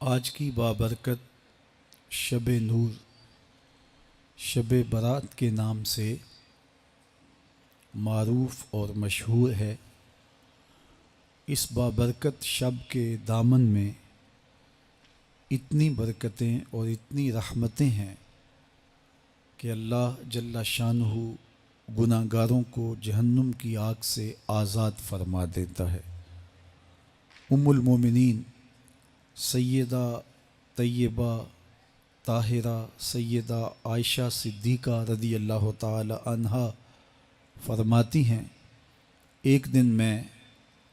آج کی بابرکت شب نور، شب برات کے نام سے معروف اور مشہور ہے۔ اس بابرکت شب کے دامن میں اتنی برکتیں اور اتنی رحمتیں ہیں کہ اللہ جل شانہ گناہ گاروں کو جہنم کی آگ سے آزاد فرما دیتا ہے۔ ام المومنین سیدہ طیبہ طاہرہ سیدہ عائشہ صدیقہ رضی اللہ تعالی عنہا فرماتی ہیں، ایک دن میں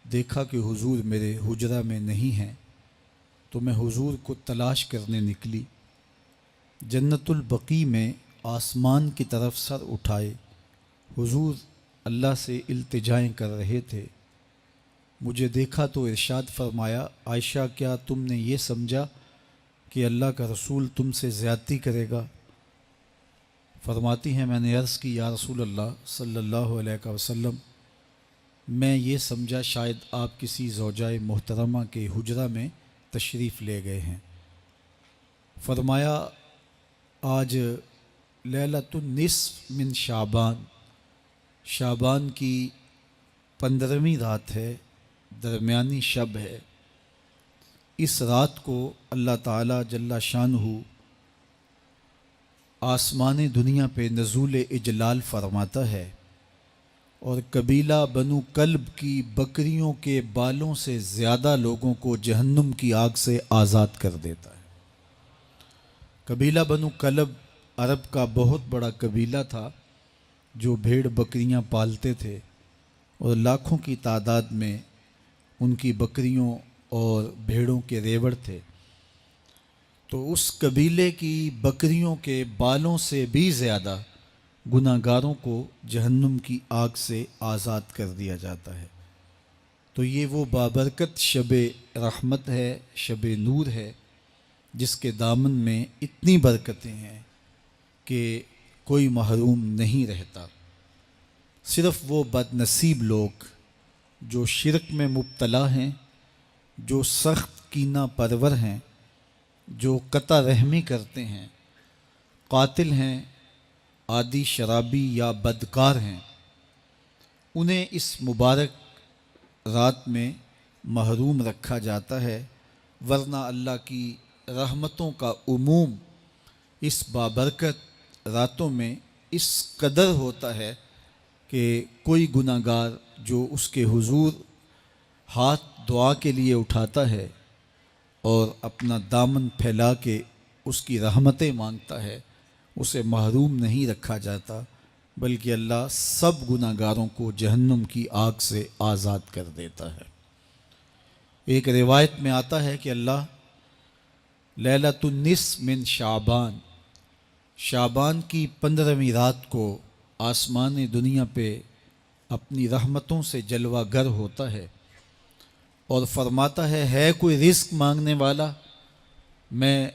دیکھا کہ حضور میرے حجرہ میں نہیں ہیں، تو میں حضور کو تلاش کرنے نکلی۔ جنت البقیع میں آسمان کی طرف سر اٹھائے حضور اللہ سے التجائیں کر رہے تھے۔ مجھے دیکھا تو ارشاد فرمایا، عائشہ کیا تم نے یہ سمجھا کہ اللہ کا رسول تم سے زیادتی کرے گا؟ فرماتی ہیں میں نے عرض کی یا رسول اللہ صلی اللہ علیہ وسلم، میں یہ سمجھا شاید آپ کسی زوجائے محترمہ کے حجرہ میں تشریف لے گئے ہیں۔ فرمایا آج لیلۃ النصف من شعبان، شعبان کی 15ویں رات ہے، درمیانی شب ہے۔ اس رات کو اللہ تعالیٰ جل شانہ آسمان دنیا پہ نزول اجلال فرماتا ہے اور قبیلہ بنو کلب کی بکریوں کے بالوں سے زیادہ لوگوں کو جہنم کی آگ سے آزاد کر دیتا ہے۔ قبیلہ بنو کلب عرب کا بہت بڑا قبیلہ تھا جو بھیڑ بکریاں پالتے تھے اور لاکھوں کی تعداد میں ان کی بکریوں اور بھیڑوں کے ریوڑ تھے۔ تو اس قبیلے کی بکریوں کے بالوں سے بھی زیادہ گناہ گاروں کو جہنم کی آگ سے آزاد کر دیا جاتا ہے۔ تو یہ وہ بابرکت شب رحمت ہے، شب نور ہے، جس کے دامن میں اتنی برکتیں ہیں کہ کوئی محروم نہیں رہتا۔ صرف وہ بد نصیب لوگ جو شرک میں مبتلا ہیں، جو سخت کینہ پرور ہیں، جو قطع رحمی کرتے ہیں، قاتل ہیں، عادی شرابی یا بدکار ہیں، انہیں اس مبارک رات میں محروم رکھا جاتا ہے، ورنہ اللہ کی رحمتوں کا عموم اس بابرکت راتوں میں اس قدر ہوتا ہے کہ کوئی گناہ گار جو اس کے حضور ہاتھ دعا کے لیے اٹھاتا ہے اور اپنا دامن پھیلا کے اس کی رحمتیں مانگتا ہے، اسے محروم نہیں رکھا جاتا، بلکہ اللہ سب گناہ گاروں کو جہنم کی آگ سے آزاد کر دیتا ہے۔ ایک روایت میں آتا ہے کہ اللہ لیلۃ النصف من شعبان، شعبان کی 15ویں رات کو آسمان دنیا پہ اپنی رحمتوں سے جلوہ گر ہوتا ہے اور فرماتا ہے کوئی رزق مانگنے والا، میں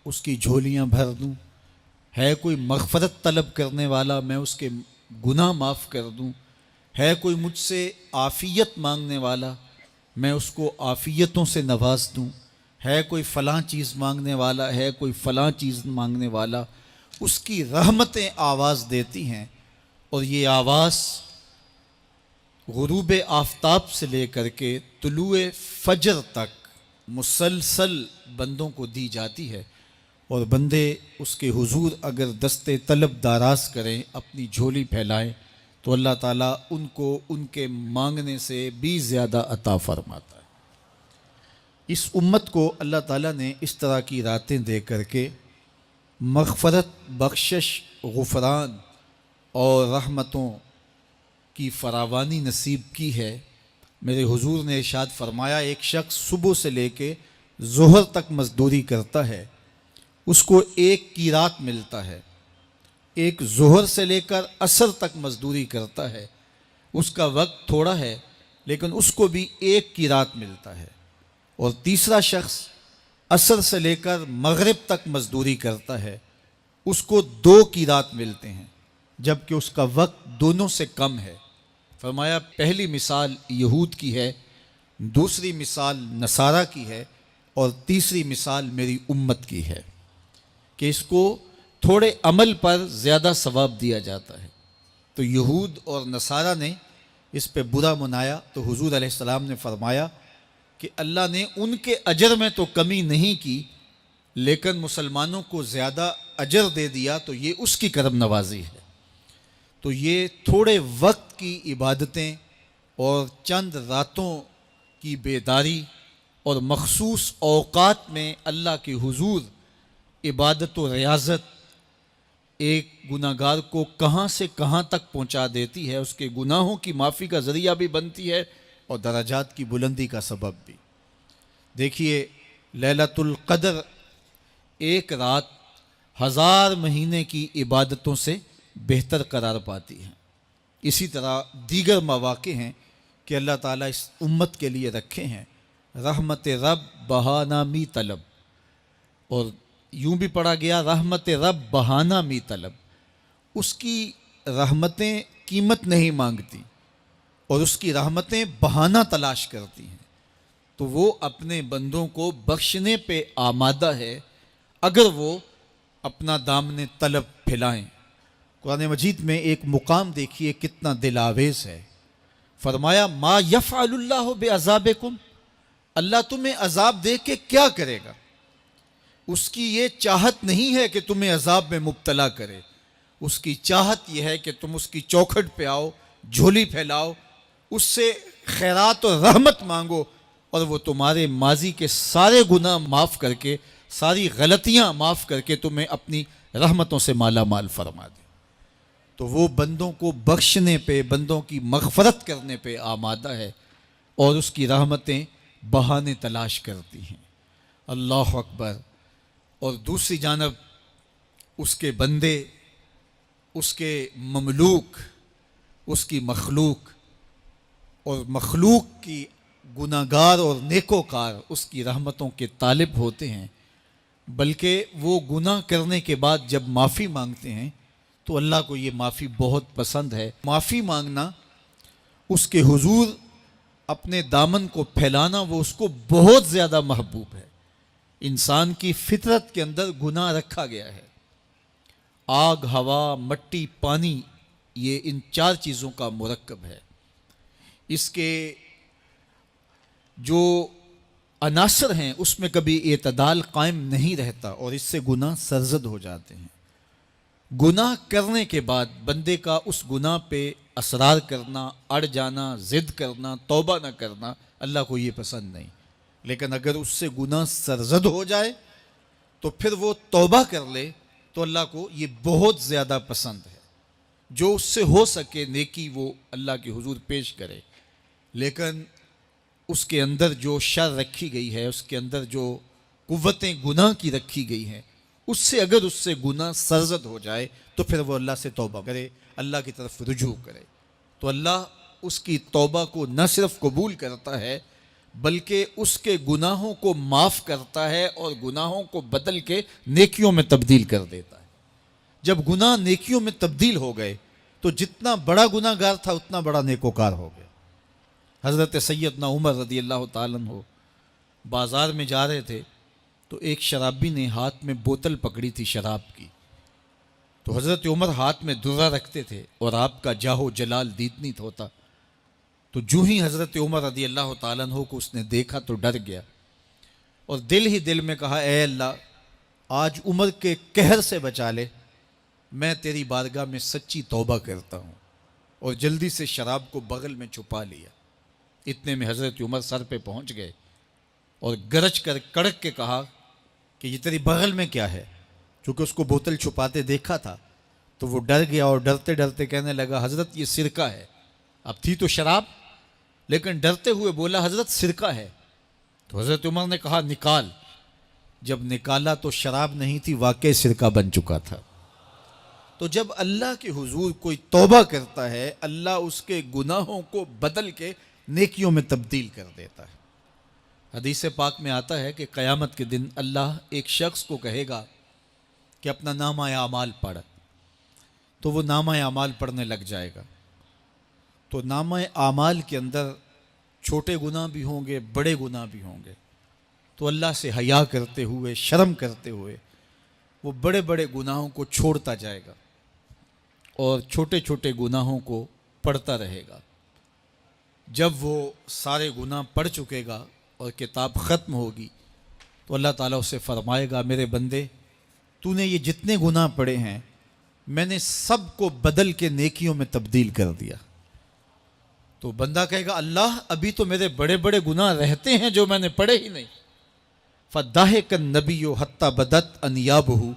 اس کی جھولیاں بھر دوں، ہے کوئی مغفرت طلب کرنے والا، میں اس کے گناہ معاف کر دوں، ہے کوئی مجھ سے عافیت مانگنے والا، میں اس کو عافیتوں سے نواز دوں، ہے کوئی فلاں چیز مانگنے والا، ہے کوئی فلاں چیز مانگنے والا، اس کی رحمتیں آواز دیتی ہیں اور یہ آواز غروب آفتاب سے لے کر کے طلوع فجر تک مسلسل بندوں کو دی جاتی ہے، اور بندے اس کے حضور اگر دست طلب دراز کریں، اپنی جھولی پھیلائیں، تو اللہ تعالیٰ ان کو ان کے مانگنے سے بھی زیادہ عطا فرماتا ہے۔ اس امت کو اللہ تعالیٰ نے اس طرح کی راتیں دے کر کے مغفرت، بخشش، غفران اور رحمتوں کی فراوانی نصیب کی ہے۔ میرے حضور نے ارشاد فرمایا ایک شخص صبح سے لے کے ظہر تک مزدوری کرتا ہے، اس کو ایک قیراط ملتا ہے۔ ایک ظہر سے لے کر عصر تک مزدوری کرتا ہے، اس کا وقت تھوڑا ہے لیکن اس کو بھی ایک قیراط ملتا ہے۔ اور تیسرا شخص عصر سے لے کر مغرب تک مزدوری کرتا ہے، اس کو 2 قیراط ملتے ہیں، جبکہ اس کا وقت دونوں سے کم ہے۔ فرمایا پہلی مثال یہود کی ہے، دوسری مثال نصارہ کی ہے، اور تیسری مثال میری امت کی ہے کہ اس کو تھوڑے عمل پر زیادہ ثواب دیا جاتا ہے۔ تو یہود اور نصارہ نے اس پہ برا منایا تو حضور علیہ السلام نے فرمایا کہ اللہ نے ان کے اجر میں تو کمی نہیں کی، لیکن مسلمانوں کو زیادہ اجر دے دیا، تو یہ اس کی کرم نوازی ہے۔ تو یہ تھوڑے وقت کی عبادتیں اور چند راتوں کی بیداری اور مخصوص اوقات میں اللہ کے حضور عبادت و ریاضت ایک گناہ گار کو کہاں سے کہاں تک پہنچا دیتی ہے، اس کے گناہوں کی معافی کا ذریعہ بھی بنتی ہے اور درجات کی بلندی کا سبب بھی۔ دیکھیے، لیلۃ القدر ایک رات 1000 مہینے کی عبادتوں سے بہتر قرار پاتی ہے۔ اسی طرح دیگر مواقع ہیں کہ اللہ تعالیٰ اس امت کے لیے رکھے ہیں، رحمت رب بہانہ می طلب، اور یوں بھی پڑھا گیا رحمت رب بہانہ می طلب۔ اس کی رحمتیں قیمت نہیں مانگتی اور اس کی رحمتیں بہانہ تلاش کرتی ہیں، تو وہ اپنے بندوں کو بخشنے پہ آمادہ ہے اگر وہ اپنا دامن طلب پھیلائیں۔ قرآن مجید میں ایک مقام دیکھیے کتنا دل آویز ہے، فرمایا ما یفعل اللہ بعذابکم، اللہ تمہیں عذاب دے کے کیا کرے گا؟ اس کی یہ چاہت نہیں ہے کہ تمہیں عذاب میں مبتلا کرے، اس کی چاہت یہ ہے کہ تم اس کی چوکھٹ پہ آؤ، جھولی پھیلاؤ، اس سے خیرات و رحمت مانگو، اور وہ تمہارے ماضی کے سارے گناہ معاف کر کے، ساری غلطیاں معاف کر کے تمہیں اپنی رحمتوں سے مالا مال فرما دے۔ تو وہ بندوں کو بخشنے پہ، بندوں کی مغفرت کرنے پہ آمادہ ہے اور اس کی رحمتیں بہانے تلاش کرتی ہیں۔ اللہ اکبر۔ اور دوسری جانب اس کے بندے، اس کے مملوک، اس کی مخلوق، اور مخلوق کی گناہ گار اور نیکوکار اس کی رحمتوں کے طالب ہوتے ہیں، بلکہ وہ گناہ کرنے کے بعد جب معافی مانگتے ہیں تو اللہ کو یہ معافی بہت پسند ہے۔ معافی مانگنا، اس کے حضور اپنے دامن کو پھیلانا، وہ اس کو بہت زیادہ محبوب ہے۔ انسان کی فطرت کے اندر گناہ رکھا گیا ہے۔ آگ، ہوا، مٹی، پانی، یہ ان 4 چیزوں کا مرکب ہے۔ اس کے جو عناصر ہیں اس میں کبھی اعتدال قائم نہیں رہتا اور اس سے گناہ سرزد ہو جاتے ہیں۔ گناہ کرنے کے بعد بندے کا اس گناہ پہ اصرار کرنا، اڑ جانا، ضد کرنا، توبہ نہ کرنا، اللہ کو یہ پسند نہیں۔ لیکن اگر اس سے گناہ سرزد ہو جائے تو پھر وہ توبہ کر لے تو اللہ کو یہ بہت زیادہ پسند ہے۔ جو اس سے ہو سکے نیکی وہ اللہ کے حضور پیش کرے، لیکن اس کے اندر جو شر رکھی گئی ہے، اس کے اندر جو قوتیں گناہ کی رکھی گئی ہیں، اس سے اگر اس سے گناہ سرزد ہو جائے تو پھر وہ اللہ سے توبہ کرے، اللہ کی طرف رجوع کرے، تو اللہ اس کی توبہ کو نہ صرف قبول کرتا ہے بلکہ اس کے گناہوں کو معاف کرتا ہے اور گناہوں کو بدل کے نیکیوں میں تبدیل کر دیتا ہے۔ جب گناہ نیکیوں میں تبدیل ہو گئے تو جتنا بڑا گناہ گار تھا اتنا بڑا نیکوکار ہو گیا۔ حضرت سیدنا عمر رضی اللہ تعالیٰ عنہ بازار میں جا رہے تھے تو ایک شرابی نے ہاتھ میں بوتل پکڑی تھی شراب کی، تو حضرت عمر ہاتھ میں درہ رکھتے تھے اور آپ کا جاہ و جلال دیدنیت ہوتا، تو جو ہی حضرت عمر رضی اللہ تعالیٰ عنہ کو اس نے دیکھا تو ڈر گیا اور دل ہی دل میں کہا، اے اللہ آج عمر کے قہر سے بچا لے، میں تیری بارگاہ میں سچی توبہ کرتا ہوں، اور جلدی سے شراب کو بغل میں چھپا لیا۔ اتنے میں حضرت عمر سر پہ پہنچ گئے اور گرج کر کڑک کے کہا کہ یہ تیری بغل میں کیا ہے؟ چونکہ اس کو بوتل چھپاتے دیکھا تھا تو وہ ڈر گیا اور ڈرتے ڈرتے کہنے لگا، حضرت یہ سرکہ ہے۔ اب تھی تو شراب، لیکن ڈرتے ہوئے بولا، حضرت سرکہ ہے۔ تو حضرت عمر نے کہا، نکال۔ جب نکالا تو شراب نہیں تھی، واقعی سرکہ بن چکا تھا۔ تو جب اللہ کے حضور کوئی توبہ کرتا ہے، اللہ اس کے گناہوں کو بدل کے نیکیوں میں تبدیل کر دیتا ہے۔ حدیث پاک میں آتا ہے کہ قیامت کے دن اللہ ایک شخص کو کہے گا کہ اپنا نامہ اعمال پڑھ، تو وہ نامہ اعمال پڑھنے لگ جائے گا۔ تو نامہ اعمال کے اندر چھوٹے گناہ بھی ہوں گے، بڑے گناہ بھی ہوں گے، تو اللہ سے حیا کرتے ہوئے، شرم کرتے ہوئے وہ بڑے بڑے گناہوں کو چھوڑتا جائے گا اور چھوٹے چھوٹے گناہوں کو پڑھتا رہے گا۔ جب وہ سارے گناہ پڑھ چکے گا اور کتاب ختم ہوگی تو اللہ تعالیٰ اسے فرمائے گا، میرے بندے تو نے یہ جتنے گناہ پڑھے ہیں میں نے سب کو بدل کے نیکیوں میں تبدیل کر دیا۔ تو بندہ کہے گا، اللہ ابھی تو میرے بڑے بڑے گناہ رہتے ہیں جو میں نے پڑھے ہی نہیں۔ فَضَحِكَ النَّبِيُّ حَتَّى بَدَتْ أَنْيَابُهُ،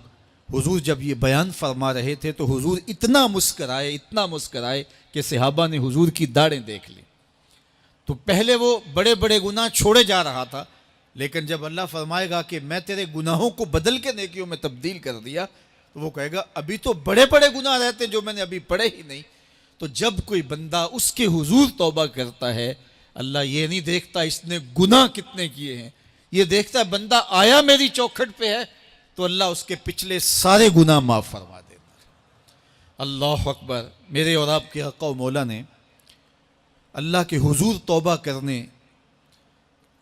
حضور جب یہ بیان فرما رہے تھے تو حضور اتنا مسکرائے کہ صحابہ نے حضور کی داڑھیں دیکھ لی۔ تو پہلے وہ بڑے بڑے گناہ چھوڑے جا رہا تھا، لیکن جب اللہ فرمائے گا کہ میں تیرے گناہوں کو بدل کے نیکیوں میں تبدیل کر دیا، تو وہ کہے گا ابھی تو بڑے بڑے گناہ رہتے جو میں نے ابھی پڑھے ہی نہیں۔ تو جب کوئی بندہ اس کے حضور توبہ کرتا ہے، اللہ یہ نہیں دیکھتا اس نے گناہ کتنے کیے ہیں، یہ دیکھتا ہے بندہ آیا میری چوکھٹ پہ ہے تو اللہ اس کے پچھلے سارے گناہ معاف فرما دیتا ہے۔ اللہ اکبر۔ میرے اور آپ کے آقا و مولا نے اللہ کے حضور توبہ کرنے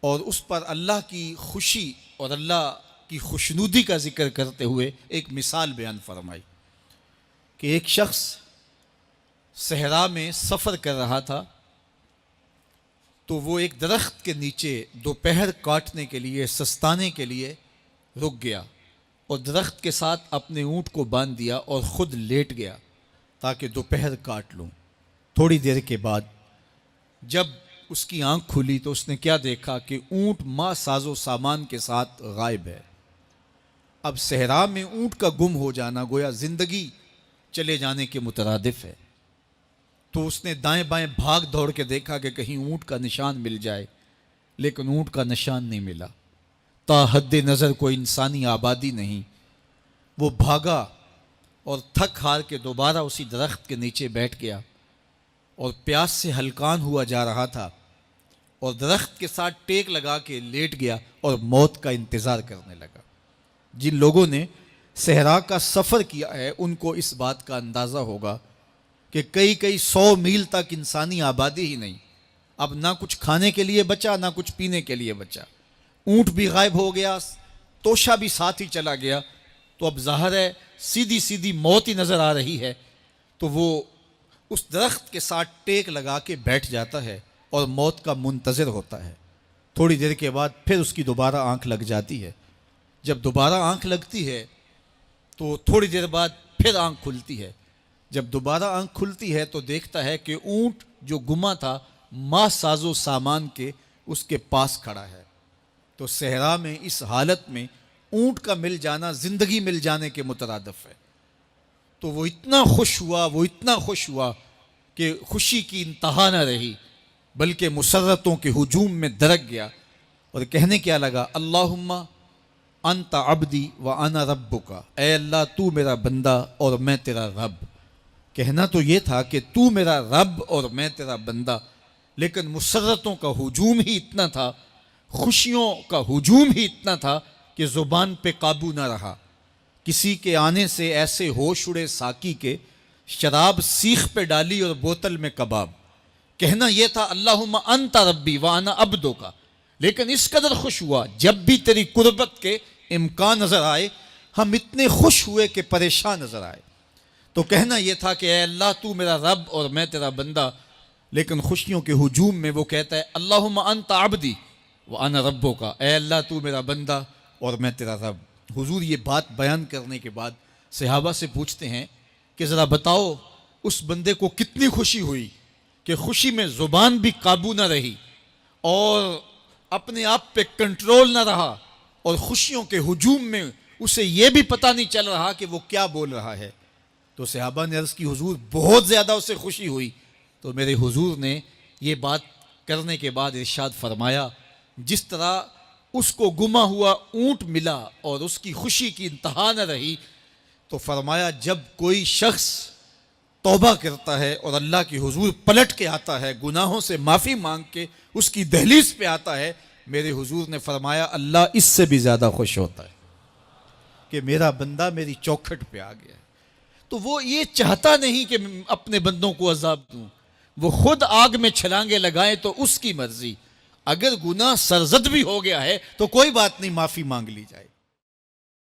اور اس پر اللہ کی خوشی اور اللہ کی خوشنودی کا ذکر کرتے ہوئے ایک مثال بیان فرمائی کہ ایک شخص صحرا میں سفر کر رہا تھا، تو وہ ایک درخت کے نیچے دوپہر کاٹنے کے لیے، سستانے کے لیے رک گیا اور درخت کے ساتھ اپنے اونٹ کو باندھ دیا اور خود لیٹ گیا تاکہ دوپہر کاٹ لوں۔ تھوڑی دیر کے بعد جب اس کی آنکھ کھلی تو اس نے کیا دیکھا کہ اونٹ ماں ساز و سامان کے ساتھ غائب ہے۔ اب صحرا میں اونٹ کا گم ہو جانا گویا زندگی چلے جانے کے مترادف ہے۔ تو اس نے دائیں بائیں بھاگ دوڑ کے دیکھا کہ کہیں اونٹ کا نشان مل جائے، لیکن اونٹ کا نشان نہیں ملا۔ تا حد نظر کوئی انسانی آبادی نہیں۔ وہ بھاگا اور تھک ہار کے دوبارہ اسی درخت کے نیچے بیٹھ گیا اور پیاس سے ہلکان ہوا جا رہا تھا اور درخت کے ساتھ ٹیک لگا کے لیٹ گیا اور موت کا انتظار کرنے لگا۔ جن لوگوں نے صحرا کا سفر کیا ہے ان کو اس بات کا اندازہ ہوگا کہ کئی 100 میل تک انسانی آبادی ہی نہیں، اب نہ کچھ کھانے کے لیے بچا نہ کچھ پینے کے لیے بچا، اونٹ بھی غائب ہو گیا، توشہ بھی ساتھ ہی چلا گیا، تو اب ظاہر ہے سیدھی موت ہی نظر آ رہی ہے۔ تو وہ اس درخت کے ساتھ ٹیک لگا کے بیٹھ جاتا ہے اور موت کا منتظر ہوتا ہے۔ تھوڑی دیر کے بعد پھر اس کی دوبارہ آنکھ لگ جاتی ہے۔ جب دوبارہ آنکھ لگتی ہے تو تھوڑی دیر بعد پھر آنکھ کھلتی ہے۔ جب دوبارہ آنکھ کھلتی ہے تو دیکھتا ہے کہ اونٹ جو گما تھا ماں ساز و سامان کے اس کے پاس کھڑا ہے۔ تو صحرا میں اس حالت میں اونٹ کا مل جانا زندگی مل جانے کے مترادف ہے۔ تو وہ اتنا خوش ہوا کہ خوشی کی انتہا نہ رہی، بلکہ مسرتوں کے ہجوم میں درک گیا اور کہنے کیا لگا، اللہم انت عبدی وانا ربک، اے اللہ تو میرا بندہ اور میں تیرا رب۔ کہنا تو یہ تھا کہ تو میرا رب اور میں تیرا بندہ، لیکن مسرتوں کا ہجوم ہی اتنا تھا، خوشیوں کا ہجوم ہی اتنا تھا کہ زبان پہ قابو نہ رہا۔ کسی کے آنے سے ایسے ہوش اڑے ساقی کے، شراب سیخ پہ ڈالی اور بوتل میں کباب۔ کہنا یہ تھا اللہم انت ربی وانا عبدک، لیکن اس قدر خوش ہوا جب بھی تیری قربت کے امکان نظر آئے ہم اتنے خوش ہوئے کہ پریشان نظر آئے۔ تو کہنا یہ تھا کہ اے اللہ تو میرا رب اور میں تیرا بندہ، لیکن خوشیوں کے ہجوم میں وہ کہتا ہے اللہم انت عبدی وانا ربک، اے اللہ تو میرا بندہ اور میں تیرا رب۔ حضور یہ بات بیان کرنے کے بعد صحابہ سے پوچھتے ہیں کہ ذرا بتاؤ اس بندے کو کتنی خوشی ہوئی کہ خوشی میں زبان بھی قابو نہ رہی اور اپنے آپ پہ کنٹرول نہ رہا، اور خوشیوں کے ہجوم میں اسے یہ بھی پتہ نہیں چل رہا کہ وہ کیا بول رہا ہے۔ تو صحابہ نے عرض کی حضور بہت زیادہ اسے خوشی ہوئی۔ تو میرے حضور نے یہ بات کرنے کے بعد ارشاد فرمایا، جس طرح اس کو گما ہوا اونٹ ملا اور اس کی خوشی کی انتہا نہ رہی، تو فرمایا جب کوئی شخص توبہ کرتا ہے اور اللہ کی حضور پلٹ کے آتا ہے، گناہوں سے معافی مانگ کے اس کی دہلیز پہ آتا ہے، میرے حضور نے فرمایا اللہ اس سے بھی زیادہ خوش ہوتا ہے کہ میرا بندہ میری چوکھٹ پہ آ گیا ہے۔ تو وہ یہ چاہتا نہیں کہ اپنے بندوں کو عذاب دوں، وہ خود آگ میں چھلانگے لگائیں تو اس کی مرضی، اگر گناہ سرزد بھی ہو گیا ہے تو کوئی بات نہیں، معافی مانگ لی جائے.